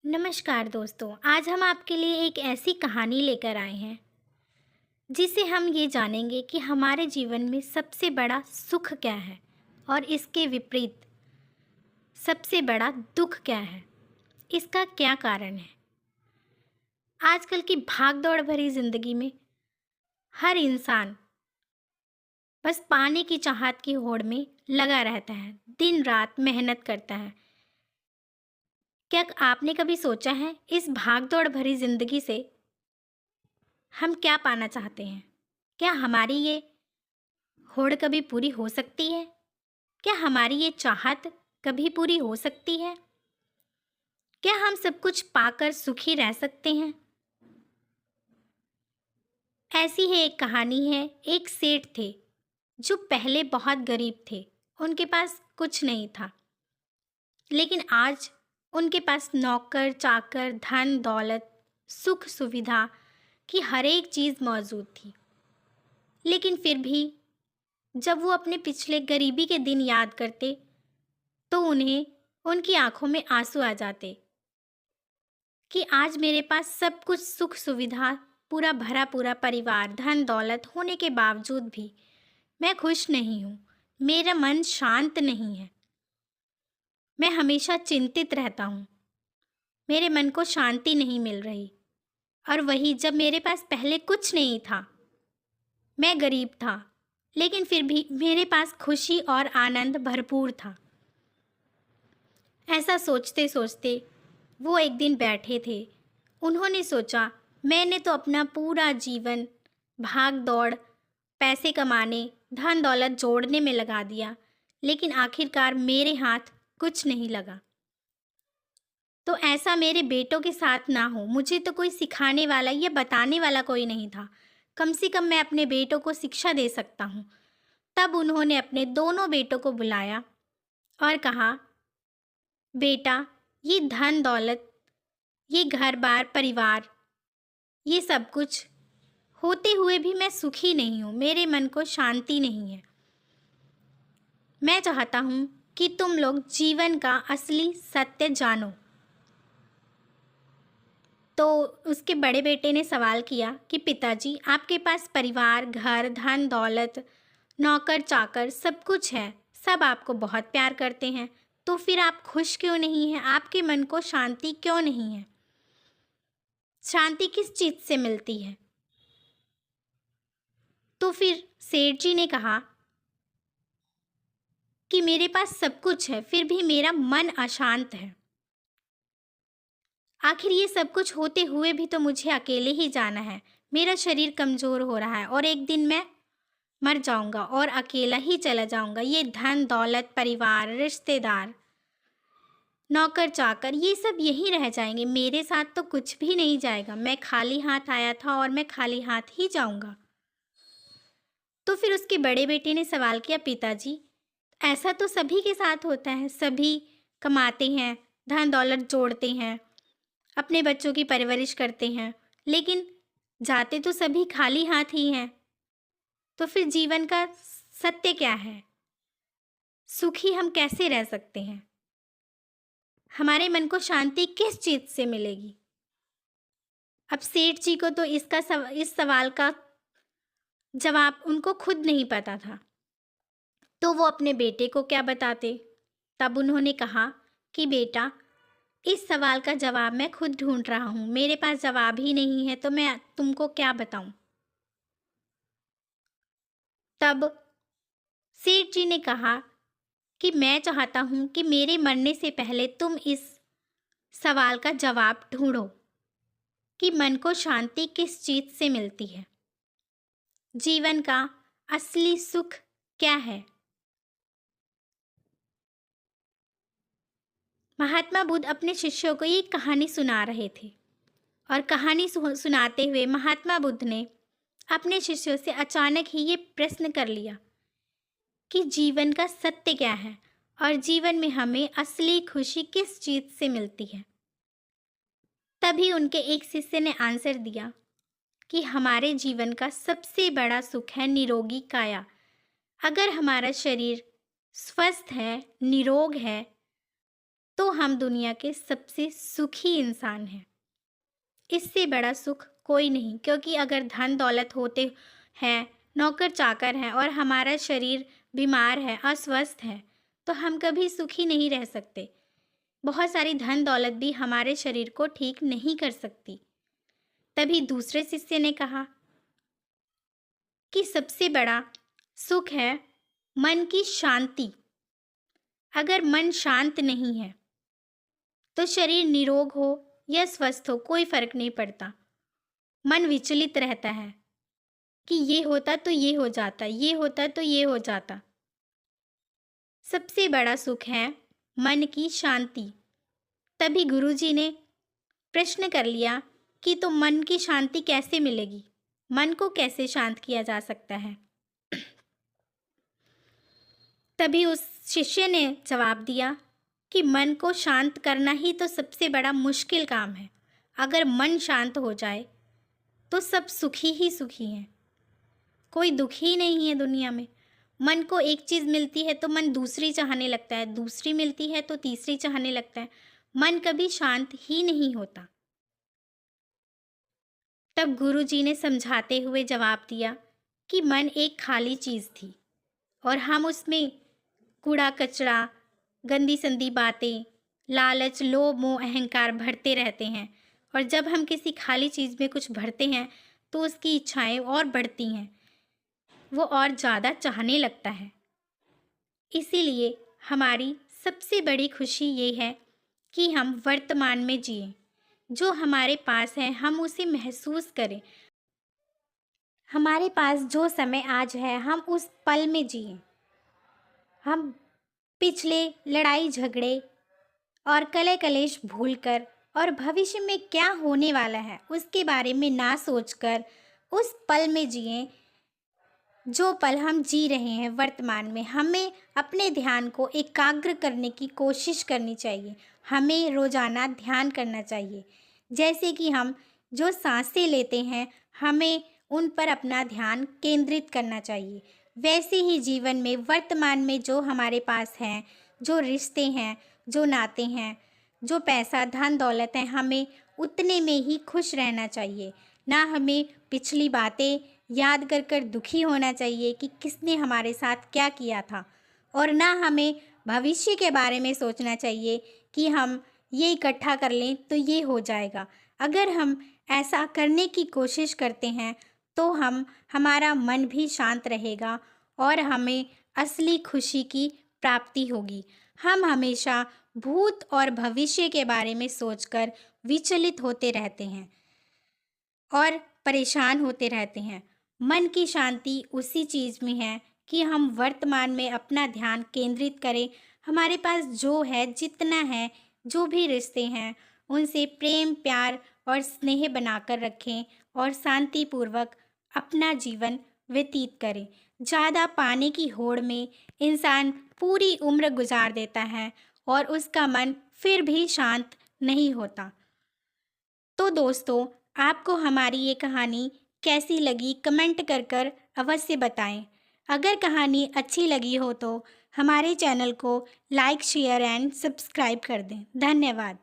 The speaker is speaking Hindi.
नमस्कार दोस्तों। आज हम आपके लिए एक ऐसी कहानी लेकर आए हैं जिसे हम ये जानेंगे कि हमारे जीवन में सबसे बड़ा सुख क्या है और इसके विपरीत सबसे बड़ा दुख क्या है। इसका क्या कारण है। आजकल की भागदौड़ भरी जिंदगी में हर इंसान बस पाने की चाहत की होड़ में लगा रहता है, दिन रात मेहनत करता है। क्या आपने कभी सोचा है इस भागदौड़ भरी जिंदगी से हम क्या पाना चाहते हैं? क्या हमारी ये होड़ कभी पूरी हो सकती है? क्या हमारी ये चाहत कभी पूरी हो सकती है? क्या हम सब कुछ पाकर सुखी रह सकते हैं? ऐसी ही एक कहानी है। एक सेठ थे जो पहले बहुत गरीब थे। उनके पास कुछ नहीं था, लेकिन आज उनके पास नौकर चाकर, धन दौलत, सुख सुविधा की हर एक चीज़ मौजूद थी। लेकिन फिर भी जब वो अपने पिछले गरीबी के दिन याद करते तो उन्हें उनकी आंखों में आंसू आ जाते कि आज मेरे पास सब कुछ सुख सुविधा, पूरा भरा पूरा परिवार, धन दौलत होने के बावजूद भी मैं खुश नहीं हूँ। मेरा मन शांत नहीं है। मैं हमेशा चिंतित रहता हूँ। मेरे मन को शांति नहीं मिल रही। और वही जब मेरे पास पहले कुछ नहीं था, मैं गरीब था, लेकिन फिर भी मेरे पास खुशी और आनंद भरपूर था। ऐसा सोचते सोचते वो एक दिन बैठे थे। उन्होंने सोचा, मैंने तो अपना पूरा जीवन भाग दौड़, पैसे कमाने, धन दौलत जोड़ने में लगा दिया, लेकिन आखिरकार मेरे हाथ कुछ नहीं लगा। तो ऐसा मेरे बेटों के साथ ना हो। मुझे तो कोई सिखाने वाला या बताने वाला कोई नहीं था। कम से कम मैं अपने बेटों को शिक्षा दे सकता हूँ। तब उन्होंने अपने दोनों बेटों को बुलाया और कहा, बेटा, ये धन दौलत, ये घर बार परिवार, ये सब कुछ होते हुए भी मैं सुखी नहीं हूँ। मेरे मन को शांति नहीं है। मैं चाहता हूँ कि तुम लोग जीवन का असली सत्य जानो। तो उसके बड़े बेटे ने सवाल किया कि पिताजी, आपके पास परिवार, घर, धन दौलत, नौकर चाकर सब कुछ है, सब आपको बहुत प्यार करते हैं, तो फिर आप खुश क्यों नहीं हैं? आपके मन को शांति क्यों नहीं है? शांति किस चीज़ से मिलती है? तो फिर सेठ जी ने कहा कि मेरे पास सब कुछ है, फिर भी मेरा मन अशांत है। आखिर ये सब कुछ होते हुए भी तो मुझे अकेले ही जाना है। मेरा शरीर कमज़ोर हो रहा है और एक दिन मैं मर जाऊंगा और अकेला ही चला जाऊंगा। ये धन दौलत, परिवार, रिश्तेदार, नौकर चाकर, ये सब यहीं रह जाएंगे। मेरे साथ तो कुछ भी नहीं जाएगा। मैं खाली हाथ आया था और मैं खाली हाथ ही जाऊंगा। तो फिर उसके बड़े बेटे ने सवाल किया, पिताजी, ऐसा तो सभी के साथ होता है। सभी कमाते हैं, धन दौलत जोड़ते हैं, अपने बच्चों की परवरिश करते हैं, लेकिन जाते तो सभी खाली हाथ ही हैं। तो फिर जीवन का सत्य क्या है? सुखी हम कैसे रह सकते हैं? हमारे मन को शांति किस चीज़ से मिलेगी? अब सेठ जी को तो इस सवाल का जवाब उनको खुद नहीं पता था, तो वो अपने बेटे को क्या बताते। तब उन्होंने कहा कि बेटा, इस सवाल का जवाब मैं खुद ढूंढ रहा हूँ। मेरे पास जवाब ही नहीं है, तो मैं तुमको क्या बताऊँ। तब सेठ जी ने कहा कि मैं चाहता हूँ कि मेरे मरने से पहले तुम इस सवाल का जवाब ढूंढो कि मन को शांति किस चीज़ से मिलती है। जीवन का असली सुख क्या है? महात्मा बुद्ध अपने शिष्यों को ये कहानी सुना रहे थे और कहानी सुनाते हुए महात्मा बुद्ध ने अपने शिष्यों से अचानक ही ये प्रश्न कर लिया कि जीवन का सत्य क्या है और जीवन में हमें असली खुशी किस चीज़ से मिलती है। तभी उनके एक शिष्य ने आंसर दिया कि हमारे जीवन का सबसे बड़ा सुख है निरोगी काया। अगर हमारा शरीर स्वस्थ है, निरोग है, तो हम दुनिया के सबसे सुखी इंसान हैं। इससे बड़ा सुख कोई नहीं, क्योंकि अगर धन दौलत होते हैं, नौकर चाकर हैं और हमारा शरीर बीमार है, अस्वस्थ है, तो हम कभी सुखी नहीं रह सकते। बहुत सारी धन दौलत भी हमारे शरीर को ठीक नहीं कर सकती। तभी दूसरे शिष्य ने कहा कि सबसे बड़ा सुख है मन की शांति। अगर मन शांत नहीं है तो शरीर निरोग हो या स्वस्थ हो कोई फर्क नहीं पड़ता। मन विचलित रहता है कि ये होता तो ये हो जाता, ये होता तो ये हो जाता। सबसे बड़ा सुख है मन की शांति। तभी गुरुजी ने प्रश्न कर लिया कि तो मन की शांति कैसे मिलेगी, मन को कैसे शांत किया जा सकता है। तभी उस शिष्य ने जवाब दिया कि मन को शांत करना ही तो सबसे बड़ा मुश्किल काम है। अगर मन शांत हो जाए तो सब सुखी ही सुखी हैं, कोई दुखी नहीं है दुनिया में। मन को एक चीज़ मिलती है तो मन दूसरी चाहने लगता है, दूसरी मिलती है तो तीसरी चाहने लगता है। मन कभी शांत ही नहीं होता। तब गुरुजी ने समझाते हुए जवाब दिया कि मन एक खाली चीज़ थी और हम उसमें कूड़ा कचरा, गंदी संदी बातें, लालच, लोभ, मोह, अहंकार भरते रहते हैं। और जब हम किसी खाली चीज़ में कुछ भरते हैं तो उसकी इच्छाएं और बढ़ती हैं, वो और ज़्यादा चाहने लगता है। इसीलिए हमारी सबसे बड़ी खुशी ये है कि हम वर्तमान में जिएं। जो हमारे पास है हम उसे महसूस करें। हमारे पास जो समय आज है हम उस पल में जिएं। हम पिछले लड़ाई झगड़े और कलह कलेश भूलकर और भविष्य में क्या होने वाला है उसके बारे में ना सोचकर उस पल में जिएं। जो पल हम जी रहे हैं वर्तमान में, हमें अपने ध्यान को एकाग्र करने की कोशिश करनी चाहिए। हमें रोज़ाना ध्यान करना चाहिए। जैसे कि हम जो सांसें लेते हैं हमें उन पर अपना ध्यान केंद्रित करना चाहिए। वैसे ही जीवन में वर्तमान में जो हमारे पास हैं, जो रिश्ते हैं, जो नाते हैं, जो पैसा धन दौलत है, हमें उतने में ही खुश रहना चाहिए। ना हमें पिछली बातें याद कर कर दुखी होना चाहिए कि किसने हमारे साथ क्या किया था, और ना हमें भविष्य के बारे में सोचना चाहिए कि हम ये इकट्ठा कर लें तो ये हो जाएगा। अगर हम ऐसा करने की कोशिश करते हैं तो हमारा मन भी शांत रहेगा और हमें असली खुशी की प्राप्ति होगी। हम हमेशा भूत और भविष्य के बारे में सोचकर विचलित होते रहते हैं और परेशान होते रहते हैं। मन की शांति उसी चीज़ में है कि हम वर्तमान में अपना ध्यान केंद्रित करें। हमारे पास जो है, जितना है, जो भी रिश्ते हैं, उनसे प्रेम प्यार और स्नेह बनाकर रखें और शांतिपूर्वक अपना जीवन व्यतीत करें। ज़्यादा पाने की होड़ में इंसान पूरी उम्र गुजार देता है और उसका मन फिर भी शांत नहीं होता। तो दोस्तों, आपको हमारी ये कहानी कैसी लगी कमेंट कर कर अवश्य बताएं। अगर कहानी अच्छी लगी हो तो हमारे चैनल को लाइक शेयर एंड सब्सक्राइब कर दें। धन्यवाद।